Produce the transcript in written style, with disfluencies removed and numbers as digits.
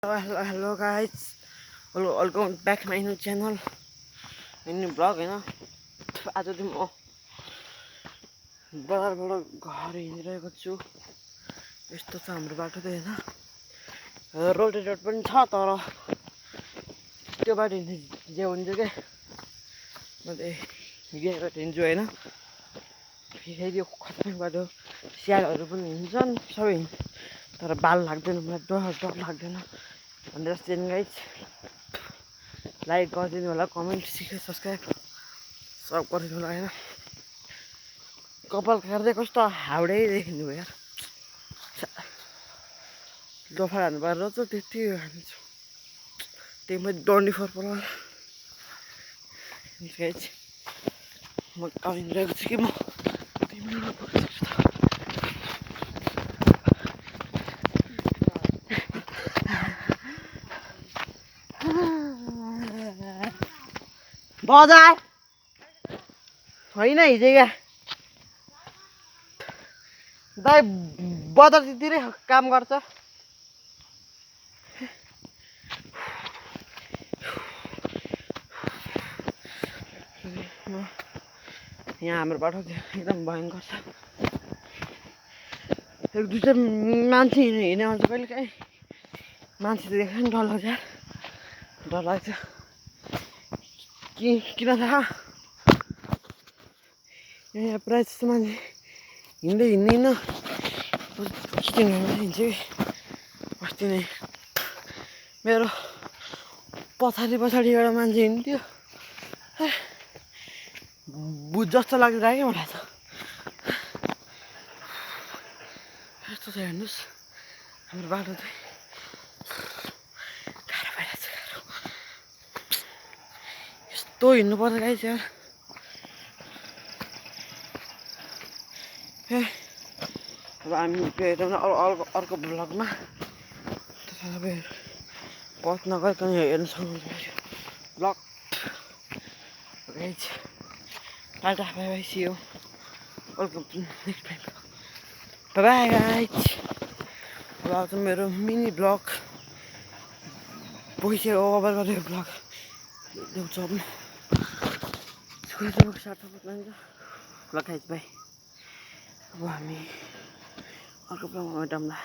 Hello guys, welcome back my new channel, my new vlog होइन। आज चाहिँ म बजारबाट घर हिँडिरहेको छु। यस्तो छ हाम्रो बाटो चाहिँ होइन, रोड पनि छ तर त्यो बाटो हिँड्ने जे हुन्छ क्या, म चाहिँ हिँडिरहेको हिँड्छु होइन। फेरि यो खतरनाक बाटो, स्यालहरू पनि हिँड्छन् सबै, तर बाल लाग्दैन, मलाई डर लाग्दैन भनेर चाहिँ गाइज लाइक गरिदिनु होला, कमेन्ट सब्सक्राइब सब गरिदिनु होला होइन। कपाल काट्दै कस्तो हाउडै देखिनु भयो यार, लोफर हान्नु पारेर चाहिँ त्यति हान्छु, त्यही मैले डन्डी फर पर्ला गाइज। म हिँडिरहेको छु कि म बजार होइन हिजो दाइ बजारतिरै काम गर्छ। यहाँ हाम्रो बाटो एकदम भयङ्कर छ। एक दुईवटा मान्छे हिँड्ने आउँछ कहिले काहीँ, मान्छे देख्दा पनि डर लाग्छ, डर लाग्छ किन थाहा, यहाँ प्रायः जस्तो मान्छे हिँड्दैन हिँड्छु कि। अस्ति नै मेरो पछाडि एउटा मान्छे हिँड्थ्यो, भुत जस्तो लाग्दैन क्या मलाई त। यस्तो छ हेर्नुहोस् हाम्रो बाटो चाहिँ, गाह्रो भइरहेको छ, यस्तो हिँड्नु पर्छ गाइस यार। अब हामी हेरौँ अर्को भ्लगमा, तपाईँ पथ नगरिकन हेर्न सक्नुहुन्छ vlog guys. Tata bye bye, see you, welcome to next time, bye bye guys. अब आउँछ मेरो मिनी भ्लग, भोइस ओभर गरेको भ्लग देउँछ अब ल गाइस बाई। अब हामी अर्को भ्लगमा भेटौँला।